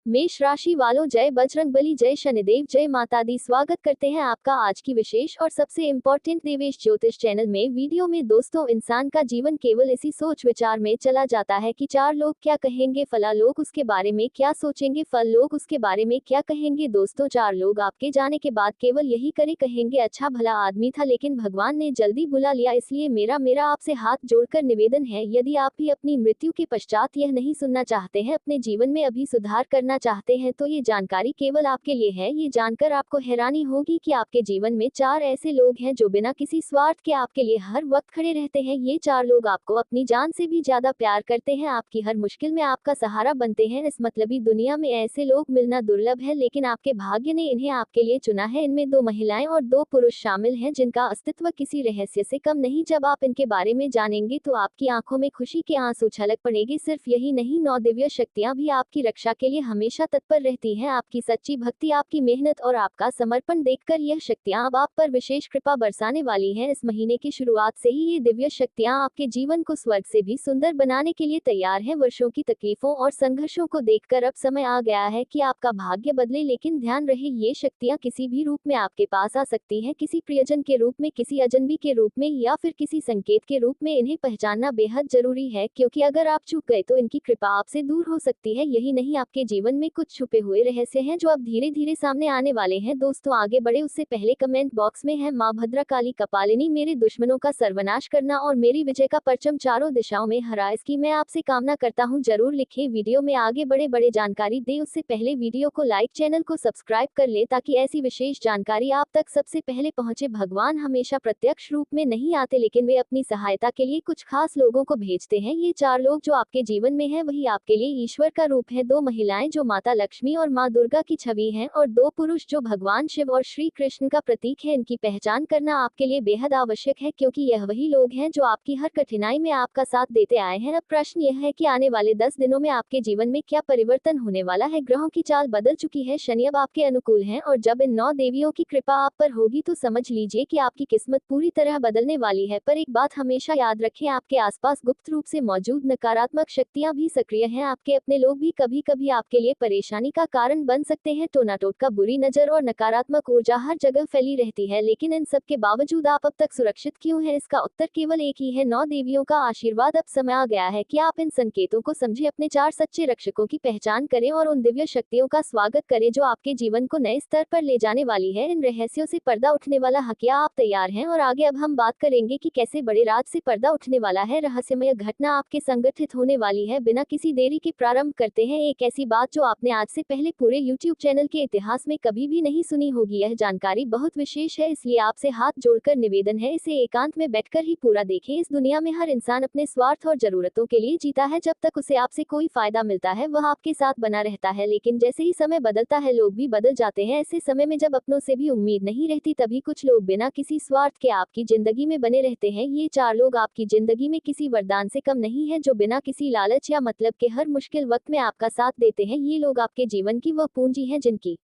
मेष राशि वालों, जय बजरंगबली, जय शनिदेव, जय माता दी। स्वागत करते हैं आपका आज की विशेष और सबसे इम्पोर्टेंट देवेश ज्योतिष चैनल में वीडियो में। दोस्तों, इंसान का जीवन केवल इसी सोच विचार में चला जाता है कि चार लोग क्या कहेंगे, फला लोग उसके बारे में क्या सोचेंगे, फल लोग उसके बारे में क्या कहेंगे। दोस्तों, चार लोग आपके जाने के बाद केवल यही करे कहेंगे, अच्छा भला आदमी था लेकिन भगवान ने जल्दी बुला लिया। इसलिए मेरा मेरा आपसे हाथ जोड़कर निवेदन है, यदि आप भी अपनी मृत्यु के पश्चात यह नहीं सुनना चाहते हैं, अपने जीवन में अभी सुधार करना चाहते हैं, तो ये जानकारी केवल आपके लिए है। ये जानकर आपको हैरानी होगी कि आपके जीवन में चार ऐसे लोग हैं जो बिना किसी स्वार्थ के आपके लिए हर वक्त खड़े रहते हैं। ये चार लोग आपको अपनी जान से भी ज्यादा प्यार करते हैं, आपकी हर मुश्किल में आपका सहारा बनते हैं। इस मतलबी दुनिया में ऐसे लोग मिलना दुर्लभ है, लेकिन आपके भाग्य ने इन्हें आपके लिए चुना है। इनमें दो महिलाएं और दो पुरुष शामिल हैं जिनका अस्तित्व किसी रहस्य से कम नहीं। जब आप इनके बारे में जानेंगे तो आपकी आंखों में खुशी के आंसू छलक पड़ेंगे। सिर्फ यही नहीं, नौ दिव्य शक्तियां भी आपकी रक्षा के लिए हमेशा तत्पर रहती हैं। आपकी सच्ची भक्ति, आपकी मेहनत और आपका समर्पण देखकर यह शक्तियां अब आप पर विशेष कृपा बरसाने वाली हैं। इस महीने की शुरुआत से ही ये दिव्य शक्तियां आपके जीवन को स्वर्ग से भी सुंदर बनाने के लिए तैयार हैं। वर्षों की तकलीफों और संघर्षों को देखकर अब समय आ गया है कि आपका भाग्य बदले। लेकिन ध्यान रहे, ये शक्तियां किसी भी रूप में आपके पास आ सकती हैं, किसी प्रियजन के रूप में, किसी अजनबी के रूप में या फिर किसी संकेत के रूप में। इन्हें पहचानना बेहद जरूरी है, क्योंकि अगर आप चूक गए तो इनकी कृपा आपसे दूर हो सकती है। यही नहीं, आपके जीवन में कुछ छुपे हुए रहस्य हैं जो अब धीरे धीरे सामने आने वाले हैं। दोस्तों, आगे बढ़े उससे पहले कमेंट बॉक्स में है मां भद्रा काली कपालिनी, मेरे दुश्मनों का सर्वनाश करना और मेरी विजय का परचम चारों दिशाओं में हरा, इसकी मैं आपसे कामना करता हूं। जरूर लिखें। वीडियो में आगे बड़े जानकारी दे उससे पहले वीडियो को लाइक, चैनल को सब्सक्राइब कर ले ताकि ऐसी विशेष जानकारी आप तक सबसे पहले पहुंचे। भगवान हमेशा प्रत्यक्ष रूप में नहीं आते, लेकिन वे अपनी सहायता के लिए कुछ खास लोगों को भेजते हैं। ये चार लोग जो आपके जीवन में है वही आपके लिए ईश्वर का रूप है। दो महिलाएं जो माता लक्ष्मी और माँ दुर्गा की छवि हैं, और दो पुरुष जो भगवान शिव और श्री कृष्ण का प्रतीक है। इनकी पहचान करना आपके लिए बेहद आवश्यक है, क्योंकि यह वही लोग हैं जो आपकी हर कठिनाई में आपका साथ देते आए हैं। अब प्रश्न यह है कि आने वाले 10 दिनों में आपके जीवन में क्या परिवर्तन होने वाला है। ग्रहों की चाल बदल चुकी है, शनि अब आपके अनुकूल हैं, और जब इन 9 देवियों की कृपा आप पर होगी तो समझ लीजिए कि आपकी किस्मत पूरी तरह बदलने वाली है। पर एक बात हमेशा याद रखें, आपके आसपास गुप्त रूप से मौजूद नकारात्मक शक्तियां भी सक्रिय हैं। आपके अपने लोग भी कभी कभी आपके लिए परेशानी का कारण बन सकते हैं। टोना टोटका, बुरी नजर और नकारात्मक ऊर्जा हर जगह फैली रहती है, लेकिन इन सब के बावजूद आप अब तक सुरक्षित क्यों हैं? इसका उत्तर केवल एक ही है, 9 देवियों का आशीर्वाद। अब समय आ गया है कि आप इन संकेतों को समझे, अपने चार सच्चे रक्षकों की पहचान करें और उन दिव्य शक्तियों का स्वागत करें जो आपके जीवन को नए स्तर पर ले जाने वाली है। इन रहस्यों से पर्दा उठने वाला है, क्या आप तैयार हैं? और आगे अब हम बात करेंगे कि कैसे बड़े राज से पर्दा उठने वाला है। रहस्यमय घटना आपके संगठित होने वाली है। बिना किसी देरी के प्रारंभ करते हैं एक ऐसी बात जो आपने आज से पहले पूरे YouTube चैनल के इतिहास में कभी भी नहीं सुनी होगी। यह जानकारी बहुत विशेष है, इसलिए आपसे हाथ जोड़कर निवेदन है, इसे एकांत में बैठकर ही पूरा देखें। इस दुनिया में हर इंसान अपने स्वार्थ और जरूरतों के लिए जीता है। जब तक उसे आपसे कोई फायदा मिलता है वह आपके साथ बना रहता है, लेकिन जैसे ही समय बदलता है लोग भी बदल जाते हैं। ऐसे समय में जब अपनों से भी उम्मीद नहीं रहती, तभी कुछ लोग बिना किसी स्वार्थ के आपकी जिंदगी में बने रहते हैं। ये चार लोग आपकी जिंदगी में किसी वरदान से कम नहीं है, जो बिना किसी लालच या मतलब के हर मुश्किल वक्त में आपका साथ देते हैं। ये लोग आपके जीवन की वह पूंजी हैं जिनकी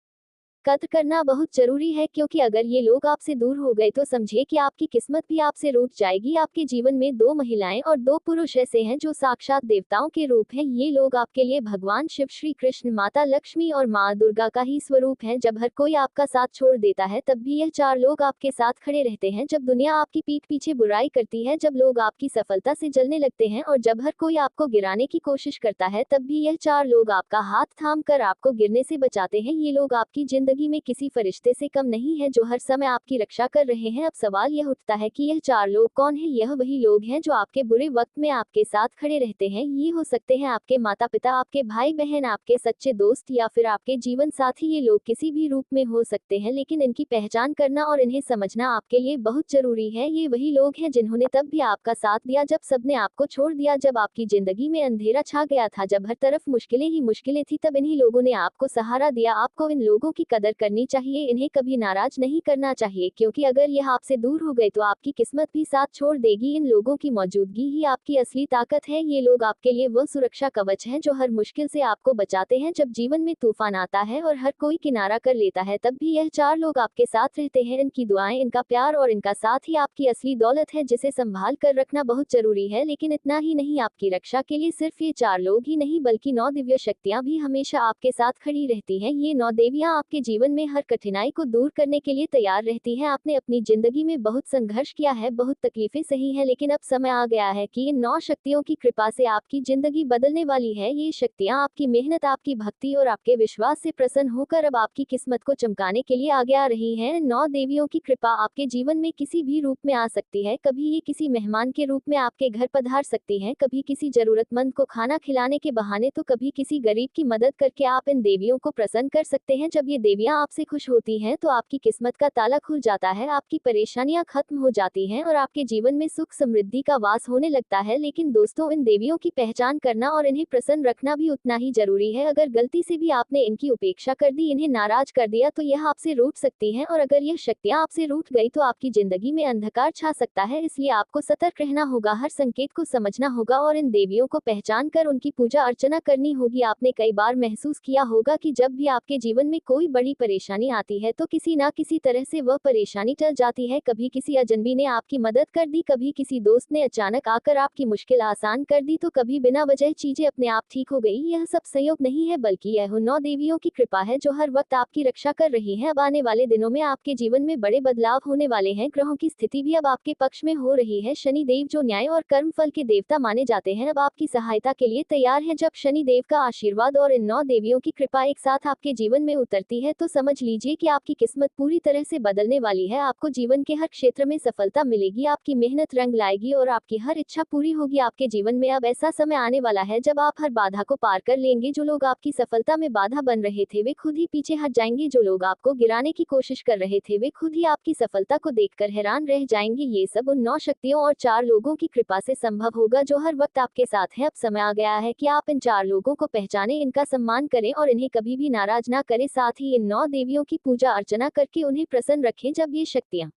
कद्र करना बहुत जरूरी है, क्योंकि अगर ये लोग आपसे दूर हो गए तो समझिए कि आपकी किस्मत भी आपसे रूठ जाएगी। आपके जीवन में दो महिलाएं और दो पुरुष ऐसे हैं जो साक्षात देवताओं के रूप हैं। ये लोग आपके लिए भगवान शिव, श्री कृष्ण, माता लक्ष्मी और माँ दुर्गा का ही स्वरूप है। जब हर कोई आपका साथ छोड़ देता है तब भी यह चार लोग आपके साथ खड़े रहते हैं। जब दुनिया आपकी पीठ पीछे बुराई करती है, जब लोग आपकी सफलता से जलने लगते हैं और जब हर कोई आपको गिराने की कोशिश करता है, तब भी यह चार लोग आपका हाथ थाम कर आपको गिरने से बचाते हैं। ये लोग आपकी जिंदगी में किसी फरिश्ते से कम नहीं है जो हर समय आपकी रक्षा कर रहे हैं। अब सवाल यह उठता है कि यह चार लोग कौन है? यह वही लोग हैं जो आपके बुरे वक्त में आपके साथ खड़े रहते हैं। ये हो सकते हैं आपके माता पिता, आपके भाई बहन, आपके सच्चे दोस्त या फिर आपके जीवन साथी। ये लोग किसी भी रूप में हो सकते हैं, लेकिन इनकी पहचान करना और इन्हें समझना आपके लिए बहुत जरूरी है। ये वही लोग हैं जिन्होंने तब भी आपका साथ दिया जब सबने आपको छोड़ दिया, जब आपकी जिंदगी में अंधेरा छा गया था, जब हर तरफ मुश्किलें ही मुश्किलें थी, तब इन्हीं लोगों ने आपको सहारा दिया। आपको इन लोगों की कदर कदर करनी चाहिए, इन्हें कभी नाराज नहीं करना चाहिए, क्योंकि अगर यह आपसे दूर हो गए तो आपकी किस्मत भी साथ छोड़ देगी। इन लोगों की मौजूदगी ही आपकी असली ताकत है। ये लोग आपके लिए वो सुरक्षा कवच हैं जो हर मुश्किल से आपको बचाते हैं। जब जीवन में तूफान आता है और हर कोई किनारा कर लेता है, तब भी यह 4 लोग आपके साथ रहते हैं। इनकी दुआएं, इनका प्यार और इनका साथ ही आपकी असली दौलत है, जिसे संभाल कर रखना बहुत जरूरी है। लेकिन इतना ही नहीं, आपकी रक्षा के लिए सिर्फ ये 4 लोग ही नहीं, बल्कि 9 दिव्य शक्तियां भी हमेशा आपके साथ खड़ी रहती हैं। ये 9 देवियां आपके जीवन में हर कठिनाई को दूर करने के लिए तैयार रहती हैं। आपने अपनी जिंदगी में बहुत संघर्ष किया है, बहुत तकलीफें सही हैं, लेकिन अब समय आ गया है कि इन 9 शक्तियों की कृपा से आपकी जिंदगी बदलने वाली है। ये शक्तियां आपकी मेहनत, आपकी भक्ति और आपके विश्वास से प्रसन्न होकर अब आपकी किस्मत को चमकाने के लिए आगे आ रही हैं। 9 देवियों की कृपा आपके जीवन में किसी भी रूप में आ सकती है। कभी ये किसी मेहमान के रूप में आपके घर पधार सकती हैं, कभी किसी जरूरतमंद को खाना खिलाने के बहाने, तो कभी किसी गरीब की मदद करके आप इन देवियों को प्रसन्न कर सकते हैं। जब ये देवियां आपसे खुश होती हैं तो आपकी किस्मत का ताला खुल जाता है, आपकी परेशानियां खत्म हो जाती हैं और आपके जीवन में सुख समृद्धि का वास होने लगता है। लेकिन दोस्तों, इन देवियों की पहचान करना और इन्हें प्रसन्न रखना भी उतना ही जरूरी है। अगर गलती से भी आपने इनकी उपेक्षा कर दी, इन्हें नाराज कर दिया, तो यह आपसे रूठ सकती हैं, और अगर यह शक्तियां आपसे रूठ गई तो आपकी जिंदगी में अंधकार छा सकता है। इसलिए आपको सतर्क रहना होगा, हर संकेत को समझना होगा और इन देवियों को पहचान कर उनकी पूजा अर्चना करनी होगी। आपने कई बार महसूस किया होगा कि जब भी आपके जीवन में कोई बड़ी परेशानी आती है तो किसी ना किसी तरह से वह परेशानी टल जाती है। कभी किसी अजनबी ने आपकी मदद कर दी, कभी किसी दोस्त ने अचानक आकर आपकी मुश्किल आसान कर दी, तो कभी बिना वजह चीजें अपने आप ठीक हो गई। यह सब संयोग नहीं है, बल्कि यह 9 देवियों की कृपा है जो हर वक्त आपकी रक्षा कर रही है। अब आने वाले दिनों में आपके जीवन में बड़े बदलाव होने वाले हैं। ग्रहों की स्थिति भी अब आपके पक्ष में हो रही है। शनि देव, जो न्याय और कर्म फल के देवता माने जाते हैं, अब आपकी सहायता के लिए तैयार हैं। जब शनि देव का आशीर्वाद और इन 9 देवियों की कृपा एक साथ आपके जीवन में उतरती है, तो समझ लीजिए कि आपकी किस्मत पूरी तरह से बदलने वाली है। आपको जीवन के हर क्षेत्र में सफलता मिलेगी, आपकी मेहनत रंग लाएगी और आपकी हर इच्छा पूरी होगी। आपके जीवन में अब ऐसा समय आने वाला है जब आप हर बाधा को पार कर लेंगे। जो लोग आपकी सफलता में बाधा बन रहे थे, वे खुद ही पीछे हट जाएंगे। जो लोग आपको गिराने की कोशिश कर रहे थे, वे खुद ही आपकी सफलता को देखकर हैरान रह जाएंगे। ये सब उन 9 शक्तियों और 4 लोगों की कृपा से संभव होगा जो हर वक्त आपके साथ हैं। अब समय आ गया है कि आप इन 4 लोगों को पहचानें, इनका सम्मान करें और इन्हें कभी भी नाराज ना करें। साथ ही इन 9 देवियों की पूजा अर्चना करके उन्हें प्रसन्न रखें। जब ये शक्तियां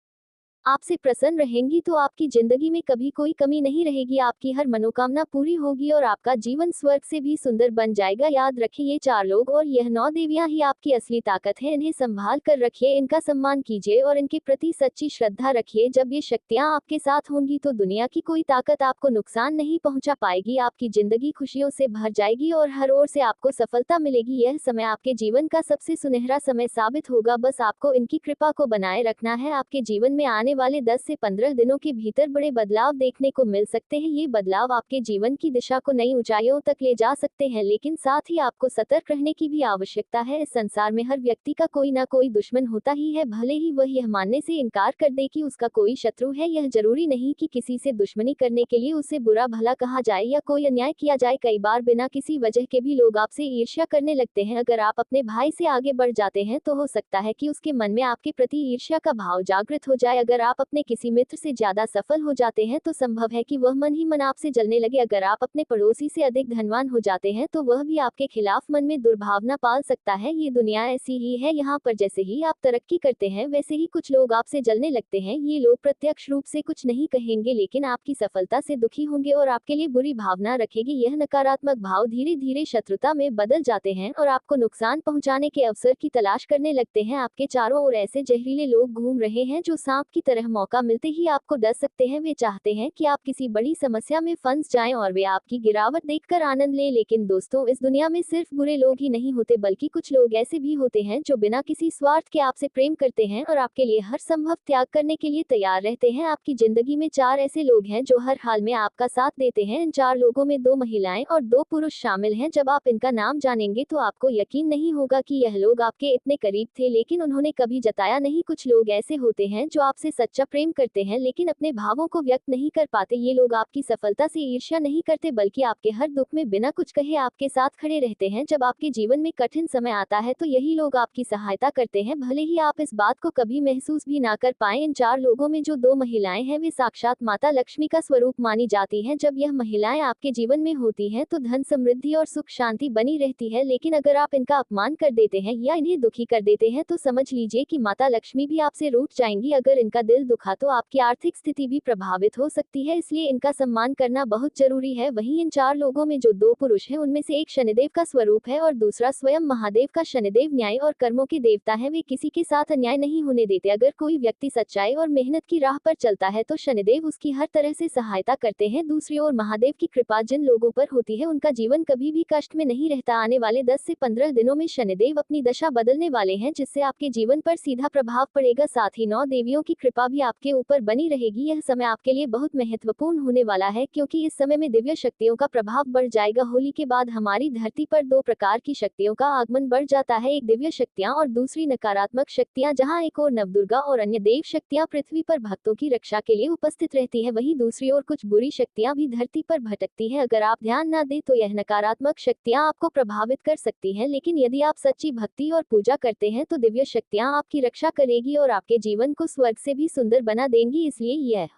आपसे प्रसन्न रहेंगी तो आपकी जिंदगी में कभी कोई कमी नहीं रहेगी, आपकी हर मनोकामना पूरी होगी और आपका जीवन स्वर्ग से भी सुंदर बन जाएगा। याद रखिए, ये 4 लोग और यह 9 देवियां ही आपकी असली ताकत है। इन्हें संभाल कर रखिए, इनका सम्मान कीजिए और इनके प्रति सच्ची श्रद्धा रखिए। जब ये शक्तियां आपके साथ होंगी तो दुनिया की कोई ताकत आपको नुकसान नहीं पहुंचा पाएगी। आपकी जिंदगी खुशियों से भर जाएगी और हर ओर से आपको सफलता मिलेगी। यह समय आपके जीवन का सबसे सुनहरा समय साबित होगा। बस आपको इनकी कृपा को बनाए रखना है। आपके जीवन में आने वाले 10 से 15 दिनों के भीतर बड़े बदलाव देखने को मिल सकते हैं। ये बदलाव आपके जीवन की दिशा को नई ऊंचाइयों तक ले जा सकते हैं, लेकिन साथ ही आपको सतर्क रहने की भी आवश्यकता है। इस संसार में हर व्यक्ति का कोई ना कोई दुश्मन होता ही है, भले ही वह यह मानने से इनकार कर दे कि उसका कोई शत्रु है। यह जरूरी नहीं कि किसी से दुश्मनी करने के लिए उसे बुरा भला कहा जाए या कोई अन्याय किया जाए। कई बार बिना किसी वजह के भी लोग आपसे ईर्ष्या करने लगते हैं। अगर आप अपने भाई से आगे बढ़ जाते हैं तो हो सकता है कि उसके मन में आपके प्रति ईर्ष्या का भाव जागृत हो जाए। अगर आप अपने किसी मित्र से ज्यादा सफल हो जाते हैं तो संभव है कि वह मन ही मन आपसे जलने लगे। अगर आप अपने पड़ोसी से अधिक धनवान हो जाते हैं तो वह भी आपके खिलाफ मन में दुर्भावना पाल सकता है। ये दुनिया ऐसी ही है, यहाँ पर जैसे ही आप तरक्की करते हैं वैसे ही कुछ लोग आपसे जलने लगते हैं। ये लोग प्रत्यक्ष रूप से कुछ नहीं कहेंगे, लेकिन आपकी सफलता से दुखी होंगे और आपके लिए बुरी भावना रखेंगे। यह नकारात्मक भाव धीरे धीरे शत्रुता में बदल जाते हैं और आपको नुकसान पहुंचाने के अवसर की तलाश करने लगते हैं। आपके चारों ओर ऐसे जहरीले लोग घूम रहे हैं जो सांप की तरह मौका मिलते ही आपको डस सकते हैं। वे चाहते हैं कि आप किसी बड़ी समस्या में फंस जाएं और वे आपकी गिरावट देखकर आनंद लें। लेकिन दोस्तों, इस दुनिया में सिर्फ बुरे लोग ही नहीं होते, बल्कि कुछ लोग ऐसे भी होते हैं जो बिना किसी स्वार्थ के आपसे प्रेम करते हैं और आपके लिए हर संभव त्याग करने के लिए तैयार रहते हैं। आपकी जिंदगी में 4 ऐसे लोग हैं जो हर हाल में आपका साथ देते हैं। इन 4 लोगों में 2 महिलाएं और 2 पुरुष शामिल हैं। जब आप इनका नाम जानेंगे तो आपको यकीन नहीं होगा कि यह लोग आपके इतने करीब थे, लेकिन उन्होंने कभी जताया नहीं। कुछ लोग ऐसे होते हैं जो आपसे सच्चा प्रेम करते हैं लेकिन अपने भावों को व्यक्त नहीं कर पाते। ये लोग आपकी सफलता से ईर्ष्या नहीं करते बल्कि आपके हर दुख में बिना कुछ कहे आपके साथ खड़े रहते हैं। जब आपके जीवन में कठिन समय आता है तो यही लोग आपकी सहायता करते हैं, भले ही आप इस बात को कभी महसूस भी ना कर पाए। इन 4 लोगों में जो 2 महिलाएं हैं वे साक्षात माता लक्ष्मी का स्वरूप मानी जाती हैं। जब यह महिलाएं आपके जीवन में होती हैं तो धन, समृद्धि और सुख शांति बनी रहती है, लेकिन अगर आप इनका अपमान कर देते हैं या इन्हें दुखी कर देते हैं तो समझ लीजिए कि माता लक्ष्मी भी आपसे रूठ जाएंगी। अगर इनका दिल दुखा तो आपकी आर्थिक स्थिति भी प्रभावित हो सकती है, इसलिए इनका सम्मान करना बहुत जरूरी है। वहीं इन 4 लोगों में जो 2 पुरुष हैं उनमें से एक शनिदेव का स्वरूप है और दूसरा स्वयं महादेव का। शनिदेव न्याय और कर्मों के देवता है, वे किसी के साथ अन्याय नहीं होने देते। अगर कोई व्यक्ति सच्चाई और मेहनत की राह पर चलता है तो शनिदेव उसकी हर तरह से सहायता करते हैं। दूसरी ओर महादेव की कृपा जिन लोगों पर होती है उनका जीवन कभी भी कष्ट में नहीं रहता। आने वाले 10 से 15 दिनों में शनिदेव अपनी दशा बदलने वाले हैं, जिससे आपके जीवन पर सीधा प्रभाव पड़ेगा। साथ ही 9 देवियों की कृपा भी आपके ऊपर बनी रहेगी। यह समय आपके लिए बहुत महत्वपूर्ण होने वाला है क्योंकि इस समय में दिव्य शक्तियों का प्रभाव बढ़ जाएगा। होली के बाद हमारी धरती पर 2 प्रकार की शक्तियों का आगमन बढ़ जाता है, एक दिव्य शक्तियां और दूसरी नकारात्मक शक्तियां। जहां एक और नवदुर्गा और अन्य देव शक्तियां पृथ्वी पर भक्तों की रक्षा के लिए उपस्थित रहती है, वहीं दूसरी ओर कुछ बुरी शक्तियां भी धरती पर भटकती है। अगर आप ध्यान न दें तो यह नकारात्मक शक्तियां आपको प्रभावित कर सकती हैं, लेकिन यदि आप सच्ची भक्ति और पूजा करते हैं तो दिव्य शक्तियां आपकी रक्षा करेगी और आपके जीवन को स्वर्ग से भी सुंदर बना देंगी। इसलिए यह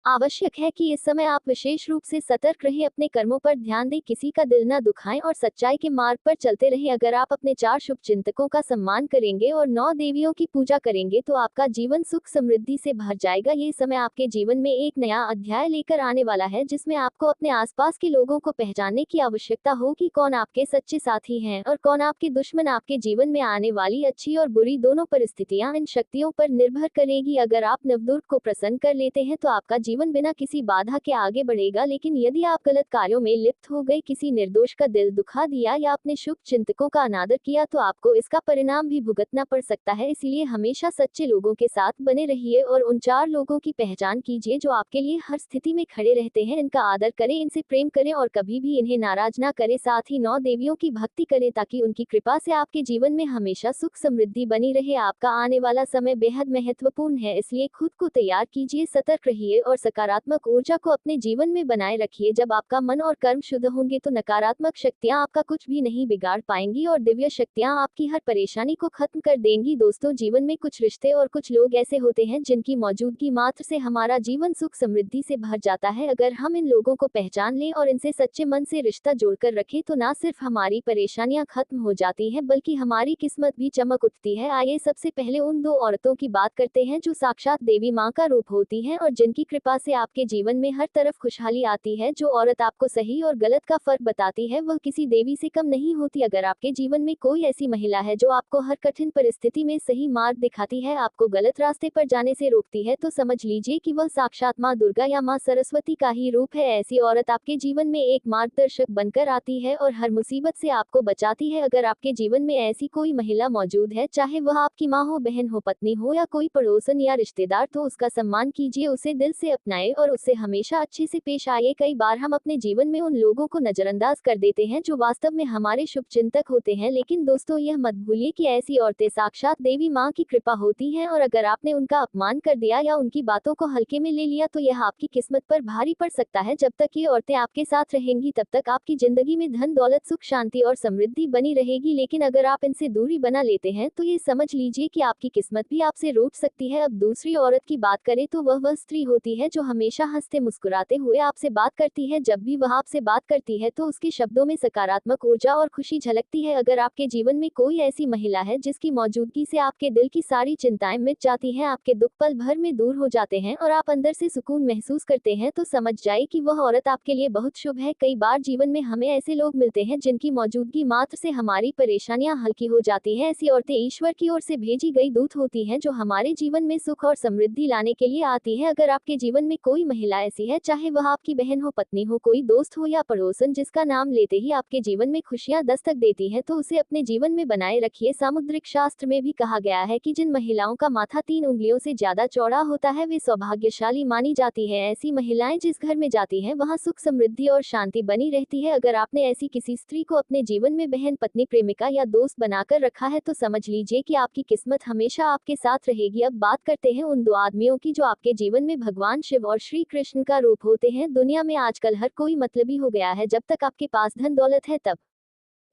आवश्यक है कि इस समय आप विशेष रूप से सतर्क रहें, अपने कर्मों पर ध्यान दें, किसी का दिल न दुखाएं और सच्चाई के मार्ग पर चलते रहें। अगर आप अपने 4 शुभ चिंतकों का सम्मान करेंगे और 9 देवियों की पूजा करेंगे तो आपका जीवन सुख समृद्धि से भर जाएगा। ये समय आपके जीवन में एक नया अध्याय लेकर आने वाला है, जिसमें आपको अपने आसपास के लोगों को पहचानने की आवश्यकता हो कि कौन आपके सच्चे साथी हैं और कौन आपके दुश्मन। आपके जीवन में आने वाली अच्छी और बुरी दोनों परिस्थितियां इन शक्तियों पर निर्भर करेगी। अगर आप नवदुर्ग को प्रसन्न कर लेते हैं तो आपका जीवन बिना किसी बाधा के आगे बढ़ेगा, लेकिन यदि आप गलत कार्यों में लिप्त हो गए, किसी निर्दोष का दिल दुखा दिया या अपने शुभ चिंतकों का अनादर किया तो आपको इसका परिणाम भी भुगतना पड़ सकता है। इसलिए हमेशा सच्चे लोगों के साथ बने रहिए और उन 4 लोगों की पहचान कीजिए जो आपके लिए हर स्थिति में खड़े रहते हैं। इनका आदर करें, इनसे प्रेम करें और कभी भी इन्हें नाराज ना करें। साथ ही 9 देवियों की भक्ति करें ताकि उनकी कृपा से आपके जीवन में हमेशा सुख समृद्धि बनी रहे। आपका आने वाला समय बेहद महत्वपूर्ण है, इसलिए खुद को तैयार कीजिए, सतर्क रहिए और सकारात्मक ऊर्जा को अपने जीवन में बनाए रखिए। जब आपका मन और कर्म शुद्ध होंगे तो नकारात्मक शक्तियां आपका कुछ भी नहीं बिगाड़ पाएंगी और दिव्य शक्तियां आपकी हर परेशानी को खत्म कर देंगी। दोस्तों, जीवन में कुछ रिश्ते और कुछ लोग ऐसे होते हैं जिनकी मौजूदगी मात्र से हमारा जीवन सुख समृद्धि से भर जाता है। अगर हम इन लोगों को पहचान लें और इनसे सच्चे मन से रिश्ता जोड़कर रखें तो ना सिर्फ हमारी परेशानियां खत्म हो जाती हैं बल्कि हमारी किस्मत भी चमक उठती है। आइए सबसे पहले उन 2 औरतों की बात करते हैं जो साक्षात देवी माँ का रूप होती हैं और जिनकी कृपा से आपके जीवन में हर तरफ खुशहाली आती है। जो औरत आपको सही और गलत का फर्क बताती है वह किसी देवी से कम नहीं होती। अगर आपके जीवन में कोई ऐसी महिला है जो आपको हर कठिन परिस्थिति में सही मार्ग दिखाती है, आपको गलत रास्ते पर जाने से रोकती है, तो समझ लीजिए कि वह साक्षात माँ दुर्गा या माँ सरस्वती का ही रूप है। ऐसी औरत आपके जीवन में एक मार्गदर्शक बनकर आती है और हर मुसीबत से आपको बचाती है। अगर आपके जीवन में ऐसी कोई महिला मौजूद है, चाहे वह आपकी माँ हो, बहन हो, पत्नी हो या कोई पड़ोसन या रिश्तेदार, तो उसका सम्मान कीजिए, उसे दिल से अपनाएं और उससे हमेशा अच्छे से पेश आइए। कई बार हम अपने जीवन में उन लोगों को नजरअंदाज कर देते हैं जो वास्तव में हमारे शुभचिंतक होते हैं, लेकिन दोस्तों यह मत भूलिए कि ऐसी औरतें साक्षात देवी माँ की कृपा होती हैं और अगर आपने उनका अपमान कर दिया या उनकी बातों को हल्के में ले लिया तो यह आपकी किस्मत पर भारी पड़ सकता है। जब तक ये औरतें आपके साथ रहेंगी तब तक आपकी जिंदगी में धन, दौलत, सुख, शांति और समृद्धि बनी रहेगी, लेकिन अगर आप इनसे दूरी बना लेते हैं तो ये समझ लीजिए कि आपकी किस्मत भी आपसे रूठ सकती है। अब दूसरी औरत की बात करें तो वह स्त्री होती है जो हमेशा हंसते मुस्कुराते हुए आपसे बात करती है। जब भी वह आपसे बात करती है तो उसके शब्दों में सकारात्मक ऊर्जा और खुशी झलकती है। अगर आपके जीवन में कोई ऐसी महिला है जिसकी मौजूदगी से आपके दिल की सारी चिंताएं मिट जाती हैं, आपके दुख पल भर में दूर हो जाते हैं और आप अंदर से सुकून महसूस करते हैं, तो समझ जाए कि वह औरत आपके लिए बहुत शुभ है। कई बार जीवन में हमें ऐसे लोग मिलते हैं जिनकी मौजूदगी मात्र से हमारी परेशानियां हल्की हो जाती हैं। ऐसी औरतें ईश्वर की ओर से भेजी गई दूत होती हैं जो हमारे जीवन में सुख और समृद्धि लाने के लिए आती है। अगर आपके जीवन जीवन में कोई महिला ऐसी है, चाहे वह आपकी बहन हो, पत्नी हो, कोई दोस्त हो या पड़ोसन, जिसका नाम लेते ही आपके जीवन में खुशियां दस्तक देती हैं, तो उसे अपने जीवन में बनाए रखिए। सामुद्रिक शास्त्र में भी कहा गया है कि जिन महिलाओं का माथा 3 उंगलियों से ज्यादा चौड़ा होता है वे सौभाग्यशाली मानी जाती है। ऐसी महिलाएं जिस घर में जाती हैं वहां सुख, समृद्धि और शांति बनी रहती है। अगर आपने ऐसी किसी स्त्री को अपने जीवन में बहन, पत्नी, प्रेमिका या दोस्त बनाकर रखा है तो समझ लीजिए कि आपकी किस्मत हमेशा आपके साथ रहेगी। अब बात करते हैं उन 2 आदमियों की जो आपके जीवन में भगवान शिव और श्री कृष्ण का रूप होते हैं। दुनिया में आजकल हर कोई मतलबी हो गया है। जब तक आपके पास धन दौलत है तब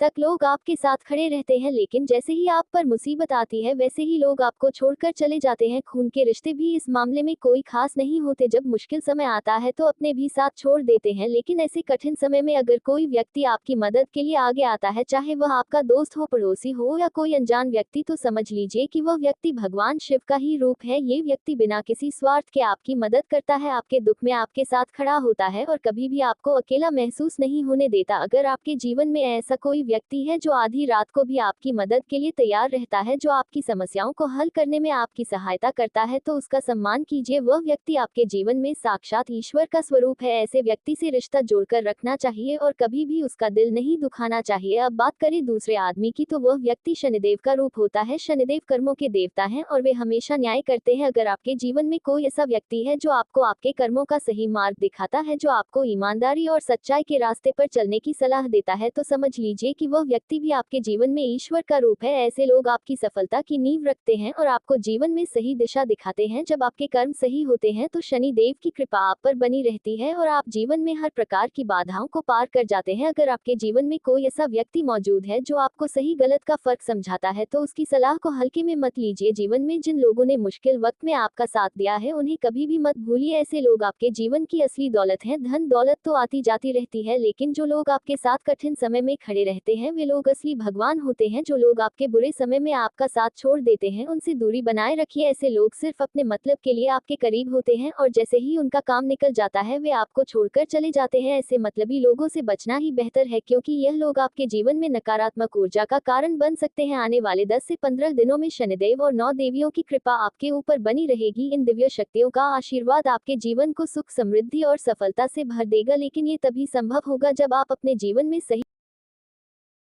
तक लोग आपके साथ खड़े रहते हैं, लेकिन जैसे ही आप पर मुसीबत आती है वैसे ही लोग आपको छोड़कर चले जाते हैं। खून के रिश्ते भी इस मामले में कोई खास नहीं होते। जब मुश्किल समय आता है तो अपने भी साथ छोड़ देते हैं, लेकिन ऐसे कठिन समय में अगर कोई व्यक्ति आपकी मदद के लिए आगे आता है, चाहे वह आपका दोस्त हो, पड़ोसी हो या कोई अनजान व्यक्ति, तो समझ लीजिए कि वह व्यक्ति भगवान शिव का ही रूप है। ये व्यक्ति बिना किसी स्वार्थ के आपकी मदद करता है, आपके दुख में आपके साथ खड़ा होता है और कभी भी आपको अकेला महसूस नहीं होने देता। अगर आपके जीवन में ऐसा कोई व्यक्ति है जो आधी रात को भी आपकी मदद के लिए तैयार रहता है, जो आपकी समस्याओं को हल करने में आपकी सहायता करता है, तो उसका सम्मान कीजिए। वह व्यक्ति आपके जीवन में साक्षात ईश्वर का स्वरूप है। ऐसे व्यक्ति से रिश्ता जोड़कर रखना चाहिए और कभी भी उसका दिल नहीं दुखाना चाहिए। अब बात करें दूसरे आदमी की, तो वह व्यक्ति शनिदेव का रूप होता है। शनिदेव कर्मों के देवता हैं और वे हमेशा न्याय करते हैं। अगर आपके जीवन में कोई ऐसा व्यक्ति है जो आपको आपके कर्मों का सही मार्ग दिखाता है, जो आपको ईमानदारी और सच्चाई के रास्ते पर चलने की सलाह देता है, तो समझ लीजिए कि वह व्यक्ति भी आपके जीवन में ईश्वर का रूप है। ऐसे लोग आपकी सफलता की नींव रखते हैं और आपको जीवन में सही दिशा दिखाते हैं। जब आपके कर्म सही होते हैं तो शनि देव की कृपा आप पर बनी रहती है और आप जीवन में हर प्रकार की बाधाओं को पार कर जाते हैं। अगर आपके जीवन में कोई ऐसा व्यक्ति मौजूद है जो आपको सही गलत का फर्क समझाता है, तो उसकी सलाह को हल्के में मत लीजिए। जीवन में जिन लोगों ने मुश्किल वक्त में आपका साथ दिया है उन्हें कभी भी मत भूलिए। ऐसे लोग आपके जीवन की असली दौलत हैं। धन दौलत तो आती जाती रहती है, लेकिन जो लोग आपके साथ कठिन समय में खड़े रहते हैं वे लोग असली भगवान होते हैं। जो लोग आपके बुरे समय में आपका साथ छोड़ देते हैं उनसे दूरी बनाए रखिए। ऐसे लोग सिर्फ अपने मतलब के लिए आपके करीब होते हैं और जैसे ही उनका काम निकल जाता है वे आपको छोड़कर चले जाते हैं। ऐसे मतलबी लोगों से बचना ही बेहतर है, क्योंकि यह लोग आपके जीवन में नकारात्मक ऊर्जा का कारण बन सकते हैं। आने वाले 10 से 15 दिनों में शनिदेव और 9 देवियों की कृपा आपके ऊपर बनी रहेगी। इन दिव्य शक्तियों का आशीर्वाद आपके जीवन को सुख, समृद्धि और सफलता से भर देगा, लेकिन ये तभी संभव होगा जब आप अपने जीवन में सही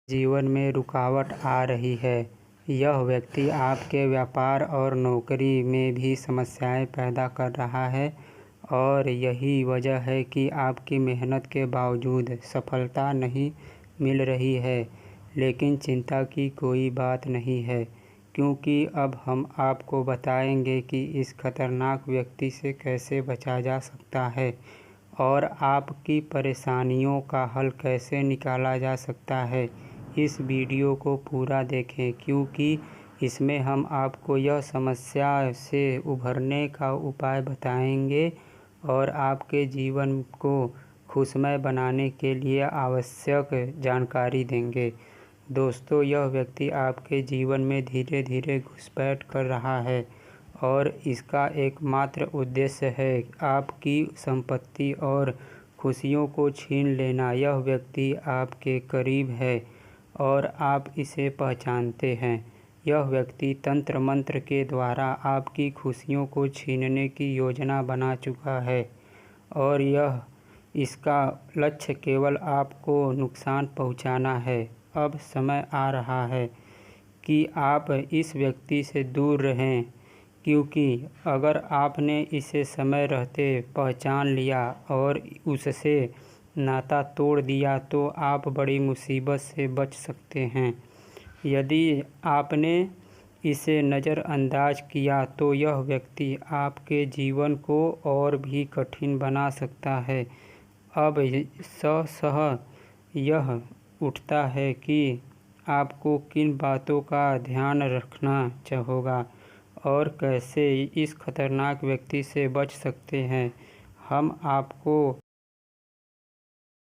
जीवन में रुकावट आ रही है। यह व्यक्ति आपके व्यापार और नौकरी में भी समस्याएं पैदा कर रहा है और यही वजह है कि आपकी मेहनत के बावजूद सफलता नहीं मिल रही है। लेकिन चिंता की कोई बात नहीं है, क्योंकि अब हम आपको बताएंगे कि इस खतरनाक व्यक्ति से कैसे बचा जा सकता है और आपकी परेशानियों का हल कैसे निकाला जा सकता है। इस वीडियो को पूरा देखें, क्योंकि इसमें हम आपको यह समस्या से उभरने का उपाय बताएंगे और आपके जीवन को खुशमय बनाने के लिए आवश्यक जानकारी देंगे। दोस्तों, यह व्यक्ति आपके जीवन में धीरे धीरे घुसपैठ कर रहा है और इसका एकमात्र उद्देश्य है आपकी संपत्ति और खुशियों को छीन लेना। यह व्यक्ति आपके करीब है और आप इसे पहचानते हैं। यह व्यक्ति तंत्र मंत्र के द्वारा आपकी खुशियों को छीनने की योजना बना चुका है और इसका लक्ष्य केवल आपको नुकसान पहुंचाना है। अब समय आ रहा है कि आप इस व्यक्ति से दूर रहें, क्योंकि अगर आपने इसे समय रहते पहचान लिया और उससे नाता तोड़ दिया तो आप बड़ी मुसीबत से बच सकते हैं। यदि आपने इसे नज़रअंदाज किया तो यह व्यक्ति आपके जीवन को और भी कठिन बना सकता है। अब सह यह उठता है कि आपको किन बातों का ध्यान रखना होगा और कैसे इस खतरनाक व्यक्ति से बच सकते हैं। हम आपको